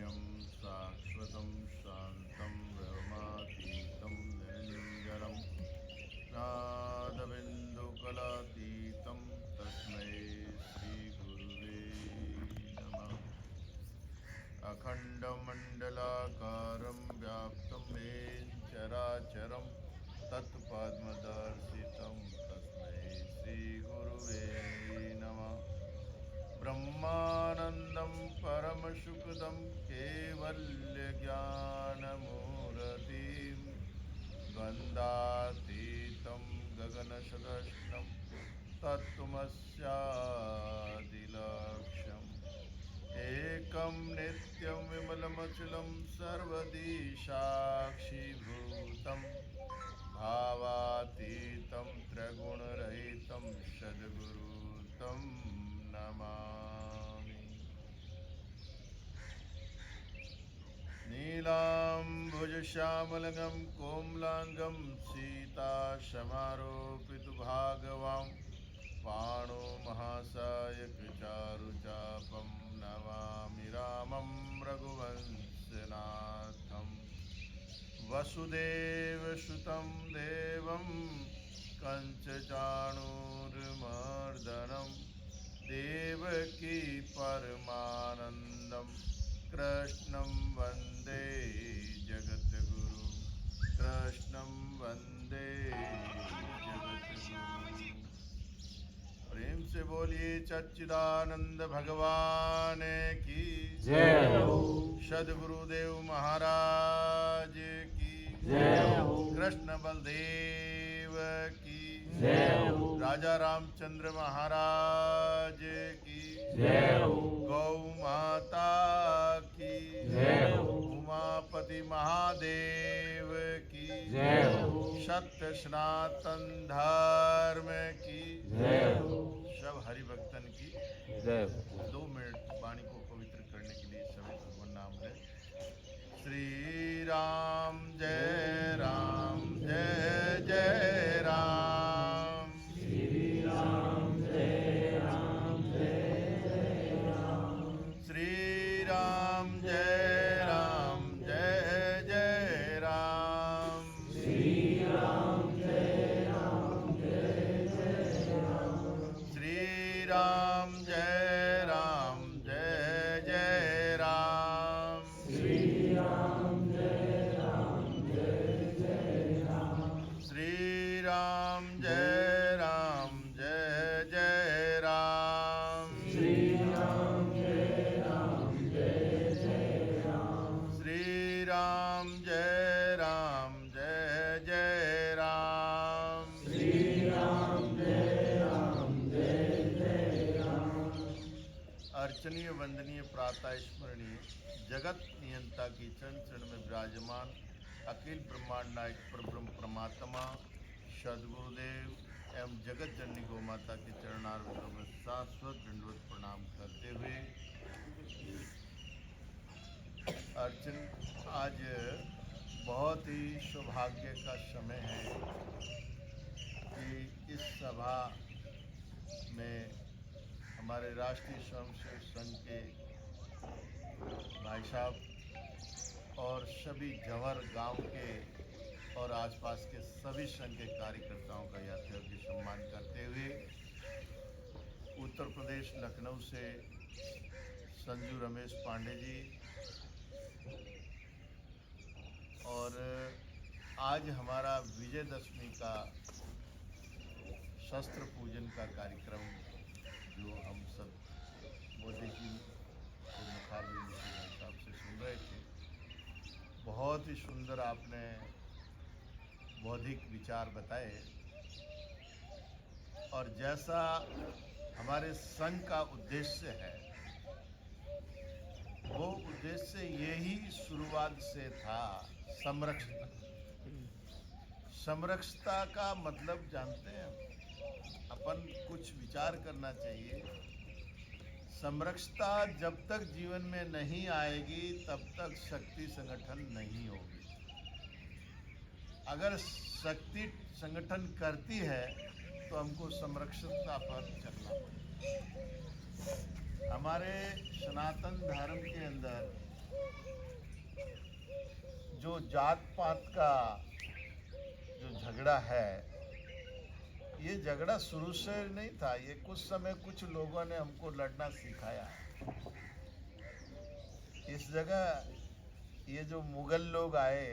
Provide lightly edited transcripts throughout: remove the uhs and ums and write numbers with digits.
शरण्यं शाश्वतं शान्तं ब्रह्मातीतं निरञ्जनं नादबिन्दुकलातीतं तस्मै श्रीगुरुवे नमः। अखण्डमण्डलाकारं व्याप्तं येन चराचरं तत्पद्मदर्शितं तस्मै श्रीगुरुवे नमः। ब्रह्मानन्दं परमसुखदं कैवल्यज्ञानमूर्तिं द्वन्द्वातीतं गगनसदृशं तत्त्वमस्यादिलक्ष्यम् एकं नित्यं विमलमचलं सर्वदी साक्षीभूतं भावातीतं त्रिगुणरहितं सद्गुरुं नमामि। नीलाम्बुजश्यामलगं कोमलाङ्गं सीतासमारोपितभागवां पाणो महासायकचारुचापं नमामि रामं रघुवंशनाथं। वसुदेवसुतं देवं कंसचाणूरमर्दनं देवकी परमानन्दं कृष्णं वन्दे जगद्गुरुं कृष्णं वन्दे जगद्गुरुं। प्रेम से बोलिए सच्चिदानंद भगवान की जय हो। सद्गुरुदेव महाराज की जय हो। कृष्ण बलदेव की जय हो। राजा रामचंद्र महाराज की जय हो। गौ माता की जय हो। उमापति महादेव की जय हो। सत्य सनातन धर्म की जय हो। सब हरिभक्तन की जय हो। 2 मिनट वाणी को पवित्र करने के लिए सभी भगवान नाम लें। श्री राम जय राम जय जय राम। श्री राम जय राम जय जय राम। श्री राम जय राम जय जय राम। श्री राम जय राम जय जय राम। श्री राम जय राम जय जय राम। श्री राम जय राम जय जय राम। श्री राम जय राम जय जय राम। श्री राम जय राम जय जय राम। श्री राम जय राम जय जय राम। श्री राम जय राम जय जय राम। अर्चनीय वंदनीय प्रातः स्मरणीय जगत नियंता की चरण चरण में विराजमान अखिल ब्रह्मांड नायक परब्रह्म परमात्मा सद्गुरुदेव एवं जगत जननी गौ माता के चरणारविंदों में शाश्वत दंडवत प्रणाम करते हुए अर्चन आज बहुत ही सौभाग्य का समय है कि इस सभा में हमारे राष्ट्रीय स्वयंसेवक संघ के भाई साहब और सभी जवर गांव के और आसपास के सभी संघ के कार्यकर्ताओं का यथायोग्य सम्मान करते हुए उत्तर प्रदेश लखनऊ से संजू रमेश पांडे जी और आज हमारा विजयदशमी का शस्त्र पूजन का कार्यक्रम जो हम सब मोदी जी के मुखारबिंद साहब से सुन रहे थे, बहुत ही सुंदर आपने बौद्धिक विचार बताए और जैसा हमारे संघ का उद्देश्य है वो उद्देश्य यही शुरुआत से था, संरक्षण। संरक्षता का मतलब जानते हैं, अपन कुछ विचार करना चाहिए। संरक्षता जब तक जीवन में नहीं आएगी तब तक शक्ति संगठन नहीं होगी। अगर शक्ति संगठन करती है तो हमको संरक्षणता पर चलना पड़ेगा। हमारे सनातन धर्म के अंदर जो जात पात का जो झगड़ा है, ये झगड़ा शुरू से नहीं था। ये कुछ समय कुछ लोगों ने हमको लड़ना सिखाया। इस जगह ये जो मुगल लोग आए,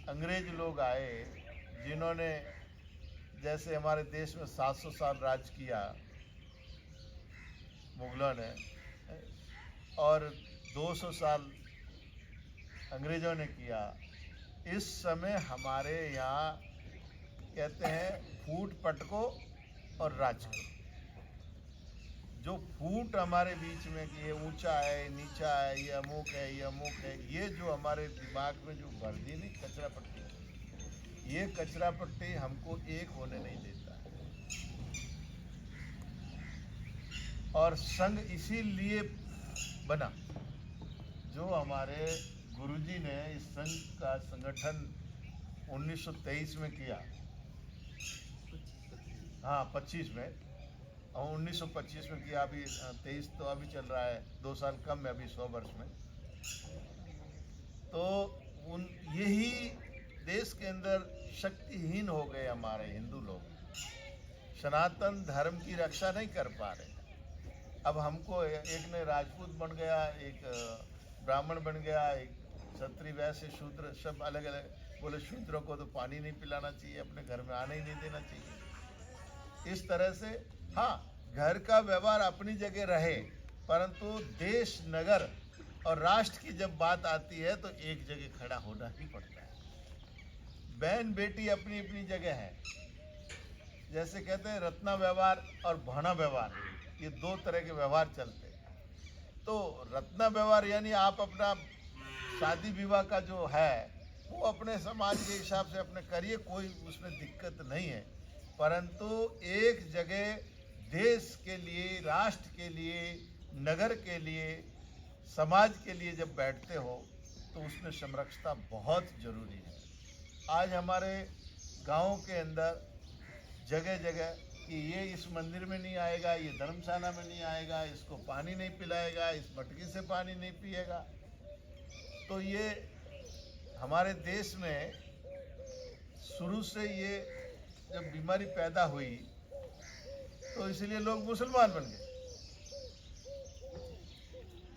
अंग्रेज लोग आए, जिन्होंने जैसे हमारे देश में 700 साल राज किया मुगलों ने, और 200 साल अंग्रेजों ने किया। इस समय हमारे यहाँ कहते हैं फूट पटको और राज करो। जो फूट हमारे बीच में कि ये ऊंचा है, नीचा है, ये अमुक है, ये अमुक है, ये जो हमारे दिमाग में जो भर दी नहीं कचरा पट्टी, ये कचरा पट्टी हमको एक होने नहीं देता। और संघ इसीलिए बना, जो हमारे गुरुजी ने इस संघ का संगठन 1923 में किया। हाँ 25 में, और 1925 में किया। अभी 23 तो अभी चल रहा है, 2 साल कम है अभी 100 वर्ष में। तो यही देश के अंदर शक्तिहीन हो गए हमारे हिंदू लोग, सनातन धर्म की रक्षा नहीं कर पा रहे। अब हमको एक ने राजपूत बन गया, एक ब्राह्मण बन गया, एक क्षत्रिय, वैश्य, शूद्र, सब अलग अलग। बोले शूद्रों को तो पानी नहीं पिलाना चाहिए, अपने घर में आने ही नहीं देना चाहिए। इस तरह से हाँ, घर का व्यवहार अपनी जगह रहे, परंतु देश, नगर और राष्ट्र की जब बात आती है तो एक जगह खड़ा होना ही पड़ता है। बहन बेटी अपनी अपनी जगह है। जैसे कहते हैं रत्ना व्यवहार और भाना व्यवहार, ये 2 तरह के व्यवहार चलते हैं। तो रत्ना व्यवहार यानी आप अपना शादी विवाह का जो है वो अपने समाज के हिसाब से अपने करिए, कोई उसमें दिक्कत नहीं है। परंतु एक जगह देश के लिए, राष्ट्र के लिए, नगर के लिए, समाज के लिए जब बैठते हो तो उसमें संरक्षता बहुत जरूरी है। आज हमारे गाँव के अंदर जगह जगह कि ये इस मंदिर में नहीं आएगा, ये धर्मशाला में नहीं आएगा, इसको पानी नहीं पिलाएगा, इस मटकी से पानी नहीं पिएगा। तो ये हमारे देश में शुरू से ये जब बीमारी पैदा हुई तो इसलिए लोग मुसलमान बन गए।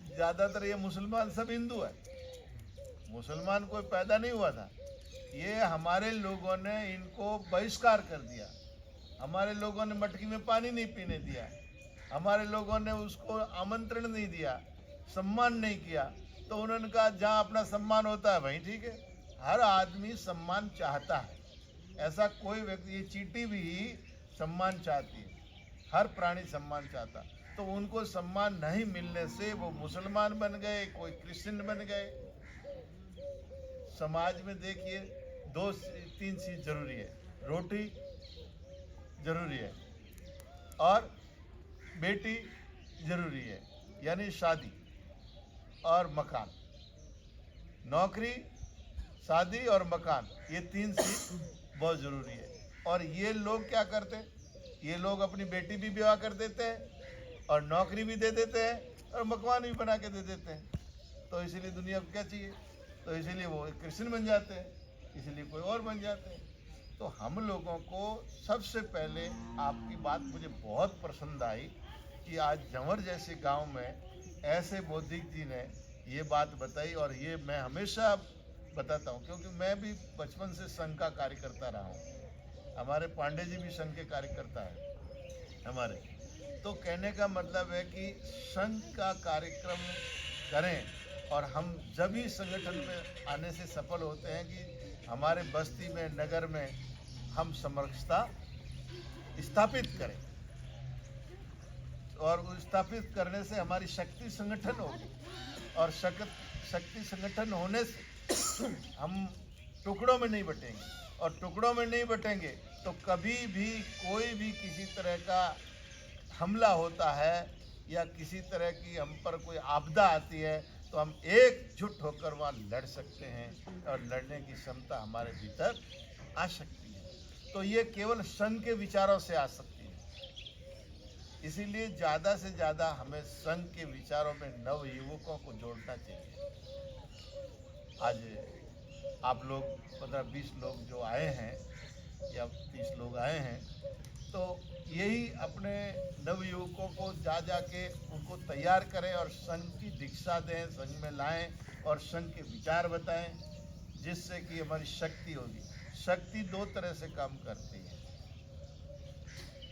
ज़्यादातर ये मुसलमान सब हिंदू है, मुसलमान कोई पैदा नहीं हुआ था। ये हमारे लोगों ने इनको बहिष्कार कर दिया, हमारे लोगों ने मटकी में पानी नहीं पीने दिया, हमारे लोगों ने उसको आमंत्रण नहीं दिया, सम्मान नहीं किया। तो उन्होंने कहा जहाँ अपना सम्मान होता है वहीं ठीक है। हर आदमी सम्मान चाहता है, ऐसा कोई व्यक्ति, ये चींटी भी सम्मान चाहती है, हर प्राणी सम्मान चाहता। तो उनको सम्मान नहीं मिलने से वो मुसलमान बन गए, कोई क्रिश्चियन बन गए। समाज में देखिए 2-3 चीज जरूरी है, रोटी जरूरी है और बेटी जरूरी है, यानी शादी और मकान। नौकरी, शादी और मकान, ये 3 चीज बहुत जरूरी है। और ये लोग क्या करते हैं, ये लोग अपनी बेटी भी विवाह कर देते हैं और नौकरी भी दे देते हैं और मकान भी बना के दे देते हैं। तो इसीलिए दुनिया को क्या चाहिए, तो इसीलिए वो क्रिश्चियन बन जाते हैं, इसीलिए कोई और बन जाते हैं। तो हम लोगों को सबसे पहले आपकी बात मुझे बहुत पसंद आई कि आज जंवर जैसे गांव में ऐसे बौद्धिक जी ने ये बात बताई। और ये मैं हमेशा बताता हूँ क्योंकि मैं भी बचपन से संघ का कार्य करता रहा हूँ। हमारे पांडे जी भी संघ के कार्यकर्ता है हमारे। तो कहने का मतलब है कि संघ का कार्यक्रम करें और हम जब भी संगठन में आने से सफल होते हैं कि हमारे बस्ती में, नगर में हम समरसता स्थापित करें। और स्थापित करने से हमारी शक्ति संगठन होगी और शक्ति संगठन होने से हम टुकड़ों में नहीं बटेंगे। और टुकड़ों में नहीं बटेंगे तो कभी भी कोई भी किसी तरह का हमला होता है या किसी तरह की हम पर कोई आपदा आती है तो हम एकजुट होकर वहाँ लड़ सकते हैं और लड़ने की क्षमता हमारे भीतर आ सकती है। तो ये केवल संघ के विचारों से आ सकती है। इसीलिए ज़्यादा से ज़्यादा हमें संघ के विचारों में नव युवकों को जोड़ना चाहिए। आज आप लोग 15-20 लोग जो आए हैं या 30 लोग आए हैं, तो यही अपने नवयुवकों को जा के उनको तैयार करें और संघ की दीक्षा दें, संघ में लाएं और संघ के विचार बताएं, जिससे कि हमारी शक्ति होगी। शक्ति दो तरह से काम करती है।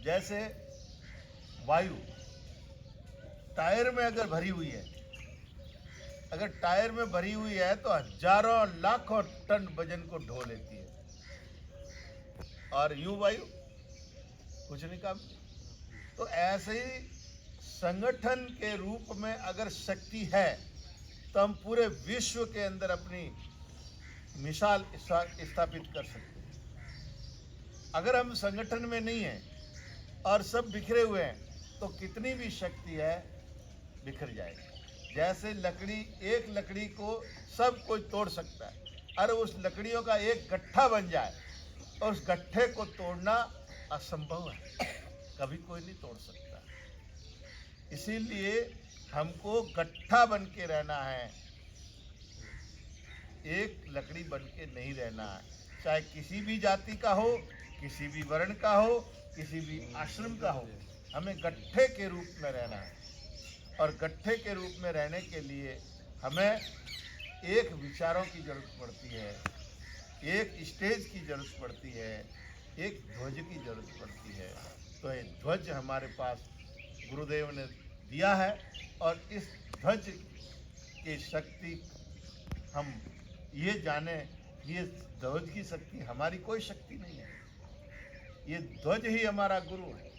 जैसे वायु टायर में अगर भरी हुई है, अगर टायर में भरी हुई है तो हजारों लाखों टन वजन को ढो लेती है, और यूं वायु कुछ नहीं काम। तो ऐसे ही संगठन के रूप में अगर शक्ति है तो हम पूरे विश्व के अंदर अपनी मिसाल स्थापित कर सकते हैं। अगर हम संगठन में नहीं हैं और सब बिखरे हुए हैं तो कितनी भी शक्ति है बिखर जाएगी। जैसे लकड़ी, एक लकड़ी को सब कोई तोड़ सकता है, अरे उस लकड़ियों का एक गट्ठा बन जाए और उस गट्ठे को तोड़ना असंभव है, कभी कोई नहीं तोड़ सकता। इसीलिए हमको गट्ठा बन के रहना है, एक लकड़ी बन के नहीं रहना है। चाहे किसी भी जाति का हो, किसी भी वर्ण का हो, किसी भी आश्रम का हो, हमें गट्ठे के रूप में रहना है। और गट्ठे के रूप में रहने के लिए हमें एक विचारों की जरूरत पड़ती है, एक स्टेज की जरूरत पड़ती है, एक ध्वज की जरूरत पड़ती है। तो ये ध्वज हमारे पास गुरुदेव ने दिया है, और इस ध्वज की शक्ति हम ये जाने, ये ध्वज की शक्ति हमारी कोई शक्ति नहीं है। ये ध्वज ही हमारा गुरु है,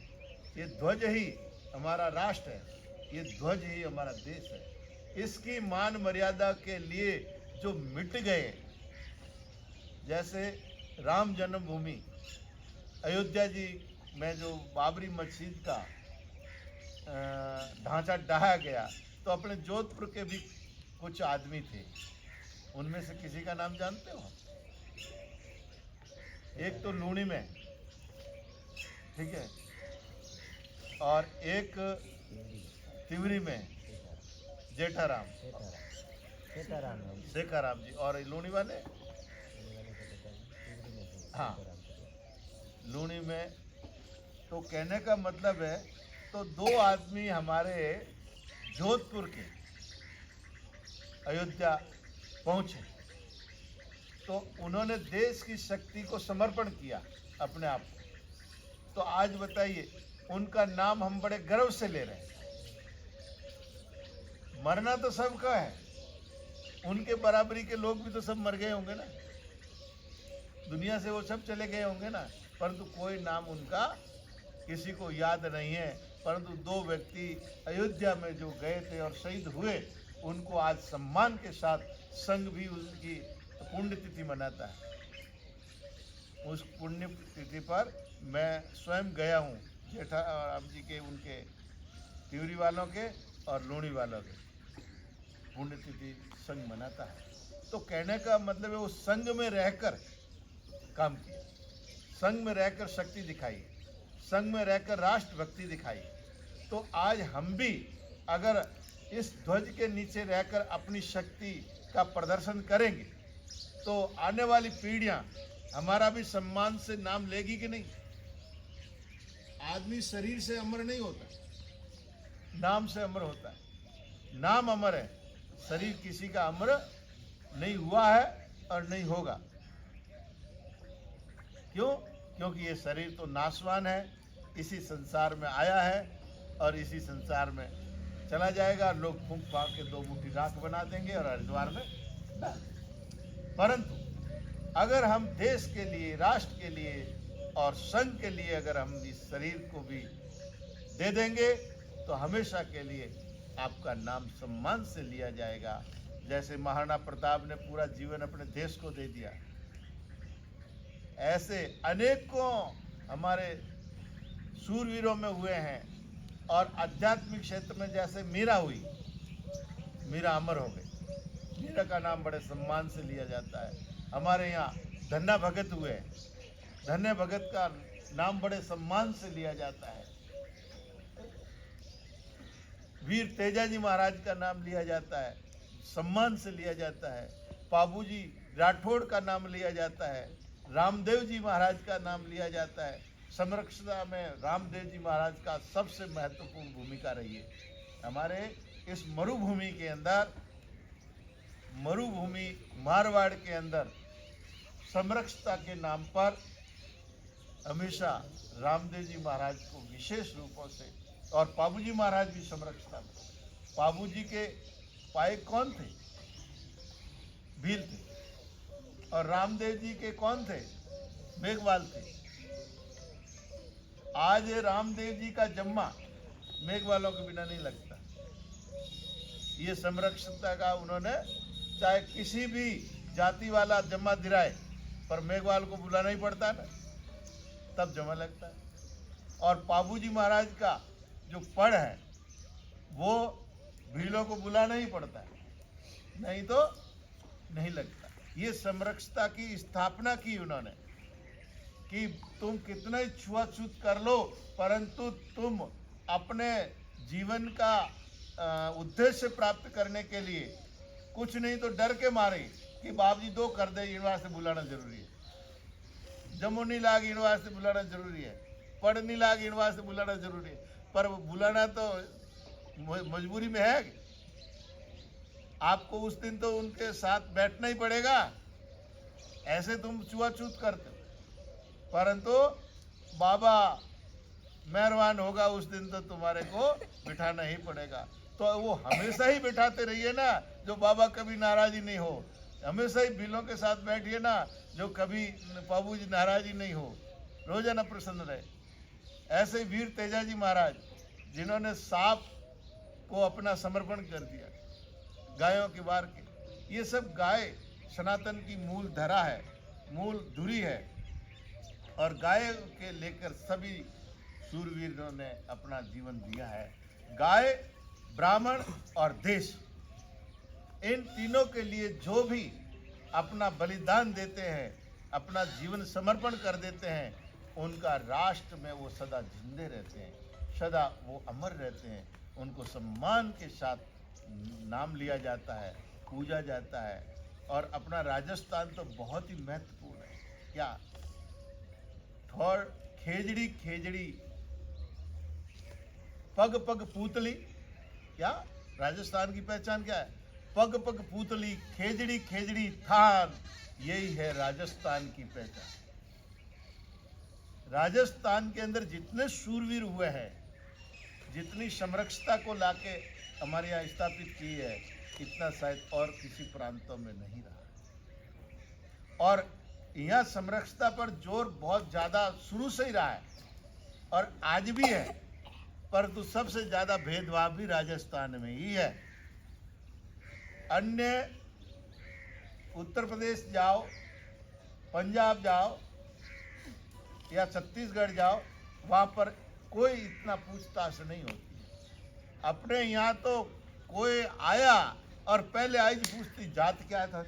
ये ध्वज ही हमारा राष्ट्र है, ये ध्वज ही हमारा देश है। इसकी मान मर्यादा के लिए जो मिट गए, जैसे राम जन्मभूमि अयोध्या जी में जो बाबरी मस्जिद का ढांचा ढहाया गया, तो अपने जोधपुर के भी कुछ आदमी थे, उनमें से किसी का नाम जानते हो? एक तो लूणी में, ठीक है, और एक तिवरी में जेठाराम, शेखाराम जी, और लूणी वाले, हाँ लूणी में। तो कहने का मतलब है, तो दो आदमी हमारे जोधपुर के अयोध्या पहुंचे, तो उन्होंने देश की शक्ति को समर्पण किया अपने आप को। तो आज बताइए, उनका नाम हम बड़े गर्व से ले रहे हैं। मरना तो सबका है, उनके बराबरी के लोग भी तो सब मर गए होंगे ना, दुनिया से वो सब चले गए होंगे ना, परंतु कोई नाम उनका किसी को याद नहीं है। परंतु दो व्यक्ति अयोध्या में जो गए थे और शहीद हुए, उनको आज सम्मान के साथ संघ भी उनकी पुण्यतिथि मनाता है। उस पुण्यतिथि पर मैं स्वयं गया हूँ, जेठाराम जी के, उनके तिवरी वालों के और लूणी वालों के पुण्यतिथि संघ मनाता है। तो कहने का मतलब है, वो संघ में रहकर काम किया, संघ में रहकर शक्ति दिखाई, संघ में रहकर राष्ट्रभक्ति दिखाई। तो आज हम भी अगर इस ध्वज के नीचे रहकर अपनी शक्ति का प्रदर्शन करेंगे, तो आने वाली पीढ़ियां हमारा भी सम्मान से नाम लेगी कि नहीं। आदमी शरीर से अमर नहीं होता, नाम से अमर होता है। नाम अमर है, शरीर किसी का अमर नहीं हुआ है और नहीं होगा। क्यों? क्योंकि ये शरीर तो नाशवान है, इसी संसार में आया है और इसी संसार में चला जाएगा। लोग फूंक फांक के दो मुट्ठी राख बना देंगे और हरिद्वार में डाल देंगे। परंतु अगर हम देश के लिए, राष्ट्र के लिए और संघ के लिए अगर हम इस शरीर को भी दे देंगे, तो हमेशा के लिए आपका नाम सम्मान से लिया जाएगा। जैसे महाराणा प्रताप ने पूरा जीवन अपने देश को दे दिया, ऐसे अनेकों हमारे शूरवीरों में हुए हैं। और आध्यात्मिक क्षेत्र में जैसे मीरा हुई, मीरा अमर हो गई, मीरा का नाम बड़े सम्मान से लिया जाता है। हमारे यहाँ धन्ना भगत हुए, धन्य भगत का नाम बड़े सम्मान से लिया जाता है। वीर तेजाजी महाराज का नाम लिया जाता है, सम्मान से लिया जाता है। पाबूजी राठौड़ का नाम लिया जाता है, रामदेव जी महाराज का नाम लिया जाता है। संरक्षणा में रामदेव जी महाराज का सबसे महत्वपूर्ण भूमिका रही है। हमारे इस मरुभूमि के अंदर, मरुभूमि मारवाड़ के अंदर संरक्षता के नाम पर हमेशा रामदेव जी महाराज को विशेष रूपों से, और पाबूजी महाराज भी संरक्षता में। पाबूजी के पायक कौन थे? भील थे। और रामदेव जी के कौन थे? मेघवाल थे। आज रामदेव जी का जम्मा मेघवालों के बिना नहीं लगता। ये संरक्षता का उन्होंने, चाहे किसी भी जाति वाला जम्मा दिराए, पर मेघवाल को बुलाना ही पड़ता ना, तब जमा लगता है। और पाबूजी महाराज का जो पढ़ है वो भीलों को बुलाना ही पड़ता है, नहीं तो नहीं लगता। ये संरक्षता की स्थापना की उन्होंने कि तुम कितना ही छुआछूत कर लो, परंतु तुम अपने जीवन का उद्देश्य प्राप्त करने के लिए कुछ नहीं तो डर के मारे कि बाप जी 2 कर दे, यूनिवर्सिटी बुलाना जरूरी है, जम्मू नहीं लाग यूनिवर्सिटी बुलाना जरूरी है, पढ़ नहीं लाग यूनिवर्सिटी बुलाना जरूरी है। पर बुलाना तो मजबूरी में है। आपको उस दिन तो उनके साथ बैठना ही पड़ेगा। ऐसे तुम छुआछूत करते हो, परंतु बाबा मेहरबान होगा, उस दिन तो तुम्हारे को बिठाना ही पड़ेगा। तो वो हमेशा ही बिठाते रहिए ना, जो बाबा कभी नाराजी नहीं हो। हमेशा ही भीलों के साथ बैठिए ना, जो कभी पाबूजी नाराजी नहीं हो, रोजाना प्रसन्न रहे। ऐसे ही वीर तेजाजी महाराज, जिन्होंने सांप को अपना समर्पण कर दिया, गायों के वार के। ये सब गाय सनातन की मूल धरा है, मूल धुरी है, और गाय के लेकर सभी शूरवीरों ने अपना जीवन दिया है। गाय, ब्राह्मण और देश, इन तीनों के लिए जो भी अपना बलिदान देते हैं, अपना जीवन समर्पण कर देते हैं, उनका राष्ट्र में वो सदा जिंदे रहते हैं, सदा वो अमर रहते हैं। उनको सम्मान के साथ नाम लिया जाता है, पूजा जाता है। और अपना राजस्थान तो बहुत ही महत्वपूर्ण है। क्या थोड़ खेजड़ी खेजड़ी पग पग पूतली, क्या राजस्थान की पहचान क्या है? पग पग पूतली, खेजड़ी खेजड़ी थान, यही है राजस्थान की पहचान। राजस्थान के अंदर जितने शूरवीर हुए हैं, जितनी समरक्षता को लाके हमारे यहाँ स्थापित की है, इतना शायद और किसी प्रांतों में नहीं रहा। और यहाँ समरक्षता पर जोर बहुत ज़्यादा शुरू से ही रहा है और आज भी है, परंतु सबसे ज़्यादा भेदभाव भी राजस्थान में ही है। अन्य उत्तर प्रदेश जाओ, पंजाब जाओ या छत्तीसगढ़ जाओ, वहाँ पर कोई इतना पूछताछ नहीं होती। अपने यहाँ तो कोई आया और पहले आई पूछती जात क्या था,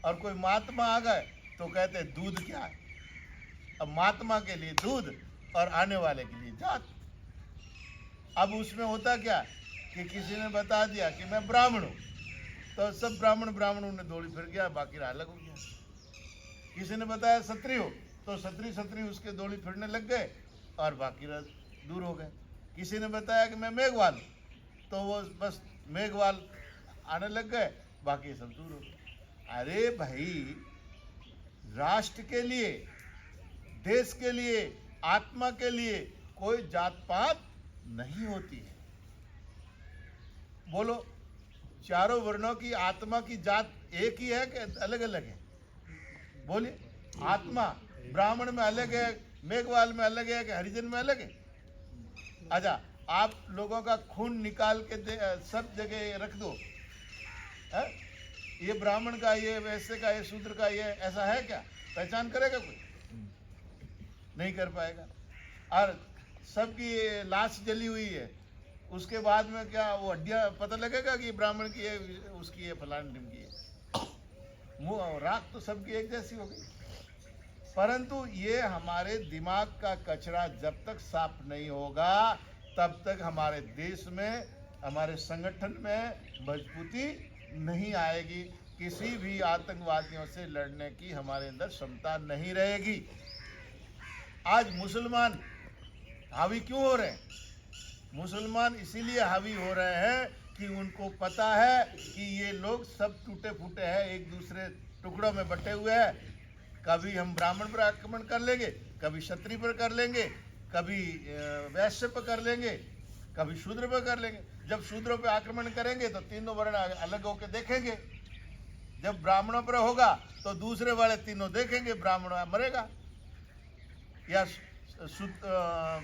और कोई महात्मा आ गए तो कहते दूध क्या है। अब महात्मा के लिए दूध और आने वाले के लिए जात। अब उसमें होता क्या कि किसी ने बता दिया कि मैं ब्राह्मण हूँ, तो सब ब्राह्मणों ने दौड़ी फिर गया, बाकी अलग हो गया। किसी ने बताया क्षत्रिय हो, तो क्षत्रिय उसके दौड़ी फिरने लग गए और बाकी दूर हो गए। किसी ने बताया कि मैं मेघवाल, तो वो बस मेघवाल आने लग गए, बाकी सब दूर हो गए। अरे भाई, राष्ट्र के लिए, देश के लिए, आत्मा के लिए कोई जात पात नहीं होती है। बोलो, चारों वर्णों की आत्मा की जात एक ही है कि अलग अलग है? बोलिए, आत्मा ब्राह्मण में अलग है, मेघवाल में अलग है कि हरिजन में अलग है? अच्छा, आप लोगों का खून निकाल के सब जगह रख दो, है? ये ब्राह्मण का, ये वैश्य का, ये शूद्र का, ये ऐसा है क्या? पहचान करेगा कोई? नहीं कर पाएगा। और सबकी लाश जली हुई है, उसके बाद में क्या वो हड्डियां पता लगेगा कि ब्राह्मण की है, उसकी है, फलान ढिम की है? मुंह राख तो सबकी एक जैसी हो गई। परंतु ये हमारे दिमाग का कचरा जब तक साफ नहीं होगा, तब तक हमारे देश में, हमारे संगठन में मजबूती नहीं आएगी। किसी भी आतंकवादियों से लड़ने की हमारे अंदर क्षमता नहीं रहेगी। आज मुसलमान हावी क्यों हो रहे हैं? मुसलमान इसीलिए हावी हो रहे हैं कि उनको पता है कि ये लोग सब टूटे फूटे हैं, एक दूसरे टुकड़ों में बटे हुए हैं। कभी हम ब्राह्मण पर आक्रमण कर लेंगे, कभी क्षत्रिय पर कर लेंगे, कभी वैश्य पर कर लेंगे, कभी शूद्र पर कर लेंगे। जब शूद्रों पर आक्रमण करेंगे तो तीनों वर्ण अलग होकर देखेंगे। जब ब्राह्मणों पर होगा तो दूसरे वाले तीनों देखेंगे, ब्राह्मण मरेगा। या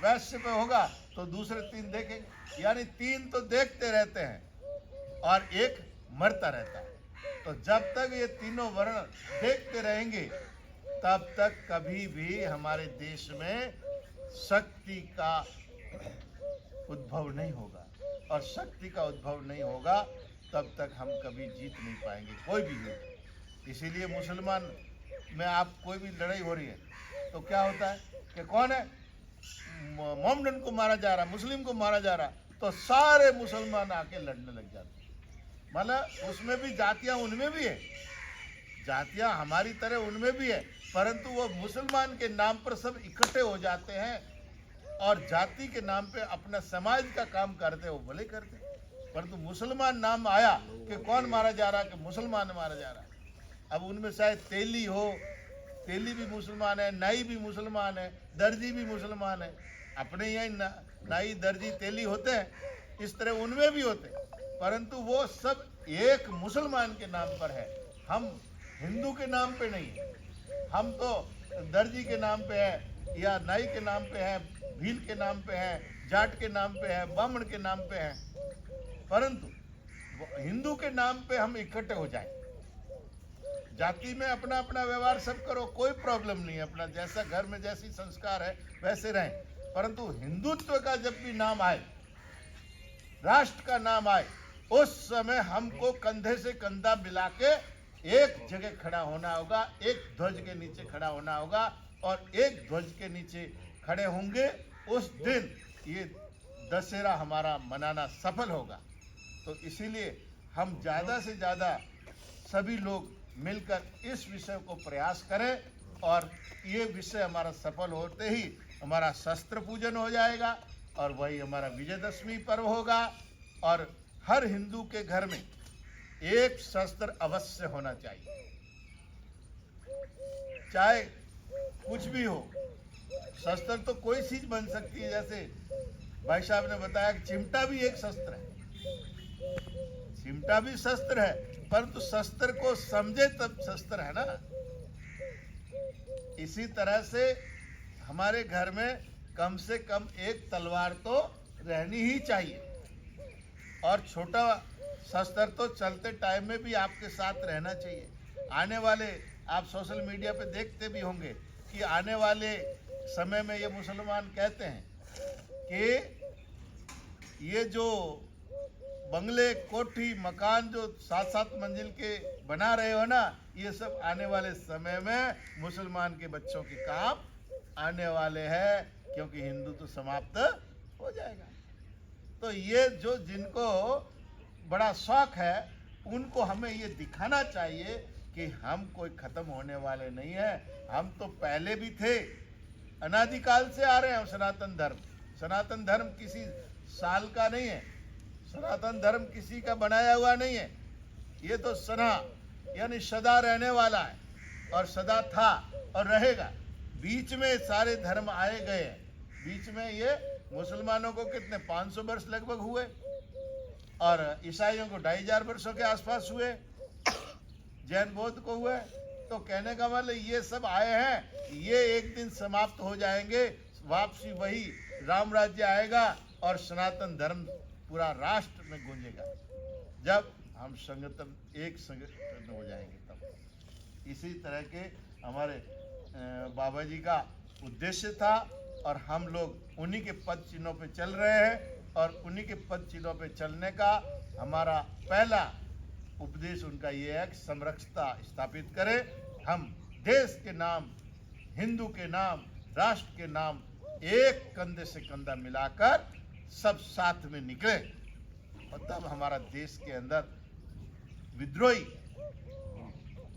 वैश्य पे होगा तो दूसरे तीन देखेंगे, यानी तीन तो देखते रहते हैं और एक मरता रहता है। तो जब तक ये तीनों वर्ण देखते रहेंगे तब तक कभी भी हमारे देश में शक्ति का उद्भव नहीं होगा, और शक्ति का उद्भव नहीं होगा तब तक हम कभी जीत नहीं पाएंगे, कोई भी हो। इसीलिए मुसलमान में आप कोई भी लड़ाई हो रही है तो क्या होता है कि कौन है, मोमडन को मारा जा रहा, मुस्लिम को मारा जा रहा, तो सारे मुसलमान आके लड़ने लग जाते हैं। मतलब उसमें भी जातियां उनमें भी है, जातियां हमारी तरह उनमें भी है, परंतु वो मुसलमान के नाम पर सब इकट्ठे हो जाते हैं और जाति के नाम पे अपना समाज का काम करते हो भले करते, परंतु मुसलमान नाम आया कि कौन मारा जा रहा, कि मुसलमान मारा जा रहा। अब उनमें शायद तेली हो, तेली भी मुसलमान है, नाई भी मुसलमान है, दर्जी भी मुसलमान है। अपने यहाँ नाई दर्जी तेली होते हैं, इस तरह उनमें भी होते हैं, परंतु वो सब एक मुसलमान के नाम पर है। हम हिंदू के नाम पे नहीं है, हम तो दर्जी के नाम पे है, या नाई के नाम पे है, भील के नाम पे है, जाट के नाम पे है, ब्राह्मण के नाम पे है, परंतु हिंदू के नाम पे हम इकट्ठे हो जाए। जाति में अपना अपना व्यवहार सब करो, कोई प्रॉब्लम नहीं है, अपना जैसा घर में जैसी संस्कार है वैसे रहें, परंतु हिंदुत्व का जब भी नाम आए, राष्ट्र का नाम आए, उस समय हमको कंधे से कंधा मिला के एक जगह खड़ा होना होगा, एक ध्वज के नीचे खड़ा होना होगा, और एक ध्वज के नीचे खड़े होंगे। उस दिन ये दशहरा हमारा मनाना सफल होगा। तो इसीलिए हम ज़्यादा से ज़्यादा सभी लोग मिलकर इस विषय को प्रयास करें, और ये विषय हमारा सफल होते ही हमारा शस्त्र पूजन हो जाएगा, और वही हमारा विजयदशमी पर्व होगा। और हर हिंदू के घर में एक शस्त्र अवश्य होना चाहिए, चाहे कुछ भी हो। शस्त्र तो कोई चीज बन सकती है, जैसे भाई साहब ने बताया कि चिमटा भी एक शस्त्र है, चिमटा भी शस्त्र है, परंतु शस्त्र को समझे तब शस्त्र है ना। इसी तरह से हमारे घर में कम से कम एक तलवार तो रहनी ही चाहिए, और छोटा शस्त्र तो चलते टाइम में भी आपके साथ रहना चाहिए। आने वाले, आप सोशल मीडिया पे देखते भी होंगे कि आने वाले समय में ये मुसलमान कहते हैं कि ये जो बंगले, कोठी, मकान जो 7-7 मंजिल के बना रहे हो ना, ये सब आने वाले समय में मुसलमान के बच्चों के काम आने वाले हैं, क्योंकि हिंदू तो समाप्त हो जाएगा। तो ये जो जिनको बड़ा शौक है, उनको हमें ये दिखाना चाहिए कि हम कोई खत्म होने वाले नहीं है, हम तो पहले भी थे, अनादिकाल से आ रहे हैं। सनातन धर्म, सनातन धर्म किसी साल का नहीं है, सनातन धर्म किसी का बनाया हुआ नहीं है, ये तो सना यानी सदा रहने वाला है, और सदा था और रहेगा। बीच में सारे धर्म आए गए हैं, बीच में ये मुसलमानों को कितने 500 वर्ष लगभग हुए, और ईसाइयों को 2500 वर्षों के आसपास हुए, जैन बौद्ध को हुए। तो कहने का मतलब ये सब आए हैं, ये एक दिन समाप्त हो जाएंगे, वापसी वही राम राज्य आएगा और सनातन धर्म पूरा राष्ट्र में गूंजेगा, जब हम संगठन एक संगठन हो जाएंगे तब। इसी तरह के हमारे बाबा जी का उद्देश्य था, और हम लोग उन्हीं के पद चिन्हों पे चल रहे हैं, और उन्हीं के पद चिन्हों पे चलने का हमारा पहला उपदेश उनका ये है कि समरसता स्थापित करें। हम देश के नाम, हिंदू के नाम, राष्ट्र के नाम एक कंधे से कंधा मिलाकर सब साथ में निकले, और तब हमारा देश के अंदर विद्रोही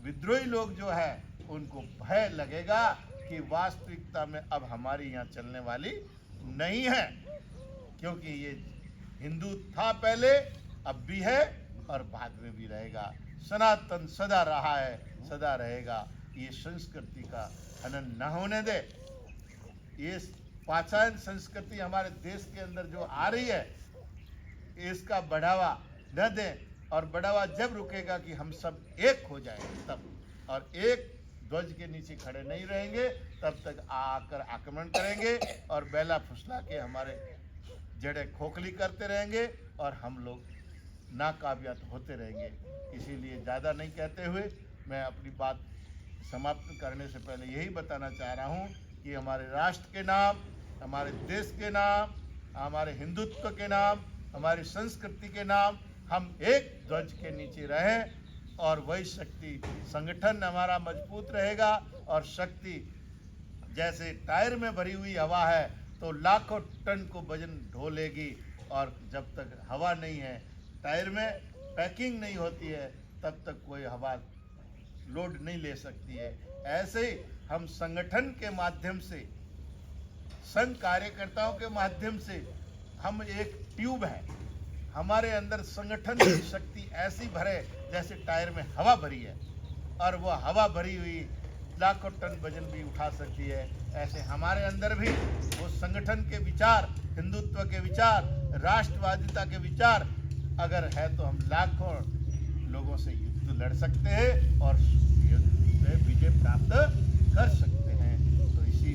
विद्रोही लोग जो है उनको भय लगेगा कि वास्तविकता में अब हमारी यहाँ चलने वाली नहीं है, क्योंकि ये हिंदू था पहले, अब भी है और बाद में भी रहेगा। सनातन सदा रहा है, सदा रहेगा। ये संस्कृति का हनन न होने दे। ये पाषाण संस्कृति हमारे देश के अंदर जो आ रही है, इसका बढ़ावा न दें, और बढ़ावा जब रुकेगा कि हम सब एक हो जाएंगे तब, और एक ध्वज के नीचे खड़े नहीं रहेंगे तब तक आकर आक्रमण करेंगे और बेला फुसला के हमारे जड़ें खोखली करते रहेंगे और हम लोग नाकामयाब होते रहेंगे। इसीलिए ज़्यादा नहीं कहते हुए मैं अपनी बात समाप्त करने से पहले यही बताना चाह रहा हूँ कि हमारे राष्ट्र के नाम, हमारे देश के नाम, हमारे हिंदुत्व के नाम, हमारी संस्कृति के नाम हम एक ध्वज के नीचे रहें, और वही शक्ति संगठन हमारा मजबूत रहेगा। और शक्ति जैसे टायर में भरी हुई हवा है तो लाखों टन को वजन ढोलेगी, और जब तक हवा नहीं है, टायर में पैकिंग नहीं होती है, तब तक कोई हवा लोड नहीं ले सकती है। ऐसे ही हम संगठन के माध्यम से, संघ कार्यकर्ताओं के माध्यम से हम एक ट्यूब है, हमारे अंदर संगठन की शक्ति ऐसी भरे जैसे टायर में हवा भरी है, और वह हवा भरी हुई लाखों टन वजन भी उठा सकती है। ऐसे हमारे अंदर भी वो संगठन के विचार, हिंदुत्व के विचार, राष्ट्रवादिता के विचार अगर है तो हम लाखों लोगों से युद्ध लड़ सकते हैं और युद्ध में विजय प्राप्त कर सकते हैं। तो इसी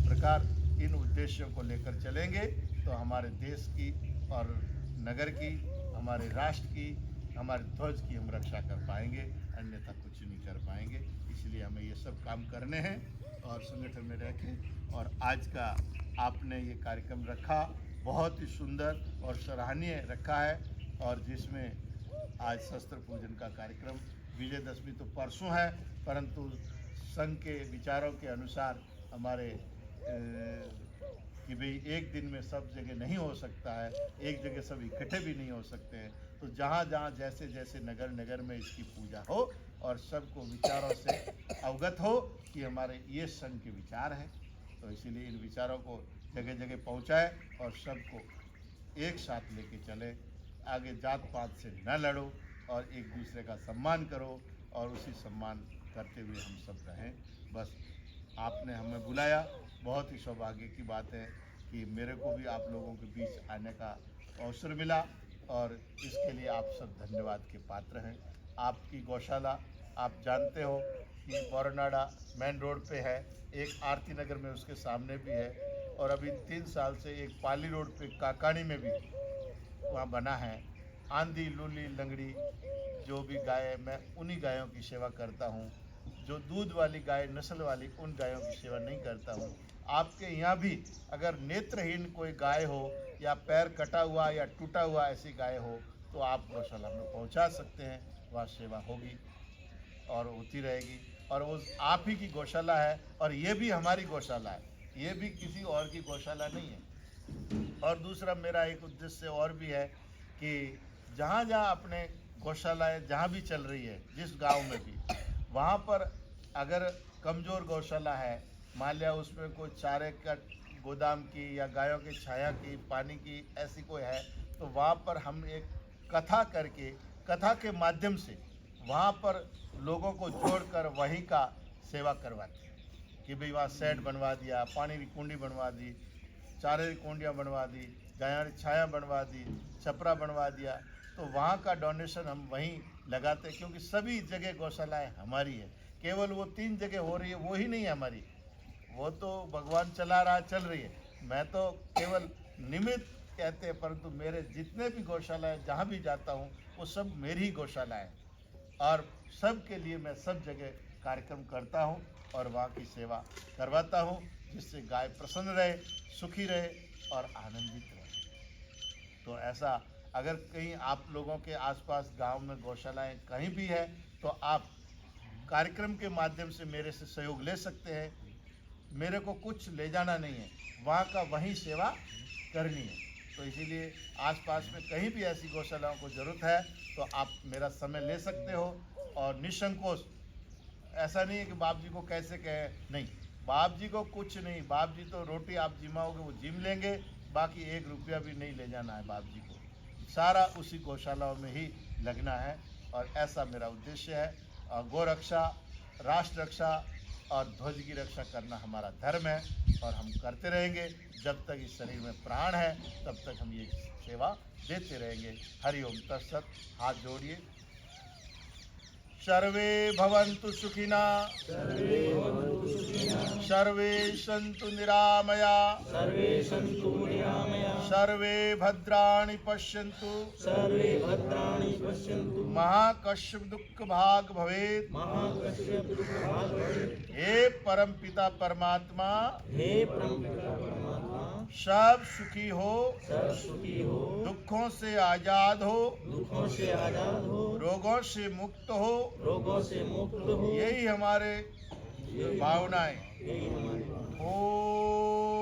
प्रकार इन उद्देश्यों को लेकर चलेंगे तो हमारे देश की और नगर की, हमारे राष्ट्र की, हमारे ध्वज की हम रक्षा कर पाएंगे, अन्यथा कुछ नहीं कर पाएंगे। इसलिए हमें ये सब काम करने हैं और संगठन में रखें। और आज का आपने ये कार्यक्रम रखा, बहुत ही सुंदर और सराहनीय रखा है, और जिसमें आज शस्त्र पूजन का कार्यक्रम, विजयदशमी तो परसों है, परंतु संघ के विचारों के अनुसार हमारे कि भाई एक दिन में सब जगह नहीं हो सकता है, एक जगह सब इकट्ठे भी नहीं हो सकते हैं। तो जहाँ जहाँ जैसे जैसे नगर नगर में इसकी पूजा हो और सबको विचारों से अवगत हो कि हमारे ये संघ के विचार हैं, तो इसीलिए इन विचारों को जगह जगह पहुँचाए और सबको एक साथ लेके चले। आगे जात पात से न लड़ो और एक दूसरे का सम्मान करो, और उसी सम्मान करते हुए हम सब रहें। बस आपने हमें बुलाया, बहुत ही सौभाग्य की बात है कि मेरे को भी आप लोगों के बीच आने का अवसर मिला, और इसके लिए आप सब धन्यवाद के पात्र हैं। आपकी गौशाला आप जानते हो कि बोरनाडा मेन रोड पे है, एक आरती नगर में उसके सामने भी है, और अभी 3 साल से एक पाली रोड पे काकानी में भी वहाँ बना है। आंधी, लूली, लंगड़ी जो भी गाय, मैं उन्हीं गायों की सेवा करता हूँ। जो दूध वाली गाय, नस्ल वाली, उन गायों की सेवा नहीं करता हूँ। आपके यहाँ भी अगर नेत्रहीन कोई गाय हो या पैर कटा हुआ या टूटा हुआ ऐसी गाय हो तो आप गौशाला में पहुँचा सकते हैं, वहाँ सेवा होगी और होती रहेगी। और वो आप ही की गौशाला है, और ये भी हमारी गौशाला है, ये भी किसी और की गौशाला नहीं है। और दूसरा मेरा एक उद्देश्य और भी है कि जहाँ जहाँ अपने गौशालाएँ जहाँ भी चल रही है, जिस गांव में भी, वहाँ पर अगर कमज़ोर गौशाला है, मान लिया उसमें कोई चारे का गोदाम की या गायों की छाया की, पानी की ऐसी कोई है, तो वहाँ पर हम एक कथा करके, कथा के माध्यम से वहाँ पर लोगों को जोड़कर वहीं का सेवा करवाते हैं कि भाई वहाँ शेड बनवा दिया, पानी की कुंडी बनवा दी, चारे की कुंडियाँ बनवा दी, गायों की छाया बनवा दी, छपरा बनवा दिया, तो वहाँ का डोनेशन हम वहीं लगाते हैं। क्योंकि सभी जगह गौशालाएँ हमारी है, केवल वो 3 जगह हो रही है वो ही नहीं है हमारी, वो तो भगवान चला रहा, चल रही है। मैं तो केवल निमित्त कहते हैं, परंतु मेरे जितने भी गौशालाएँ जहाँ भी जाता हूँ वो सब मेरी ही गौशालाएँ, और सब के लिए मैं सब जगह कार्यक्रम करता हूँ और वहाँ की सेवा करवाता हूँ, जिससे गाय प्रसन्न रहे, सुखी रहे और आनंदित रहे। तो ऐसा अगर कहीं आप लोगों के आसपास गांव में गौशालाएँ कहीं भी है तो आप कार्यक्रम के माध्यम से मेरे से सहयोग ले सकते हैं। मेरे को कुछ ले जाना नहीं है, वहाँ का वहीं सेवा करनी है। तो इसीलिए आसपास में कहीं भी ऐसी गौशालाओं को ज़रूरत है तो आप मेरा समय ले सकते हो और निसंकोच। ऐसा नहीं है कि बाप जी को कैसे कहे, नहीं, बाप जी को कुछ नहीं, बाप जी तो रोटी आप जिमाओगे वो जिम लेंगे, बाकी 1 रुपया भी नहीं ले जाना है बाप जी को, सारा उसी गौशालाओं में ही लगना है। और ऐसा मेरा उद्देश्य है। और गौ रक्षा, राष्ट्र रक्षा और ध्वज की रक्षा करना हमारा धर्म है और हम करते रहेंगे। जब तक इस शरीर में प्राण है तब तक हम ये सेवा देते रहेंगे। हरि ओम तत्सत। हाथ जोड़िए। सर्वे भवन्तु सुखिना, सर्वे सन्तु निरामया, सर्वे भद्राणि पश्यन्तु, महाकश्यप दुःख भाग भवेत्। हे परम पिता परमात्मा, सब सुखी हो, दुखों से आजाद हो, रोगों से मुक्त हो, यही हमारे भावनाएं। ओम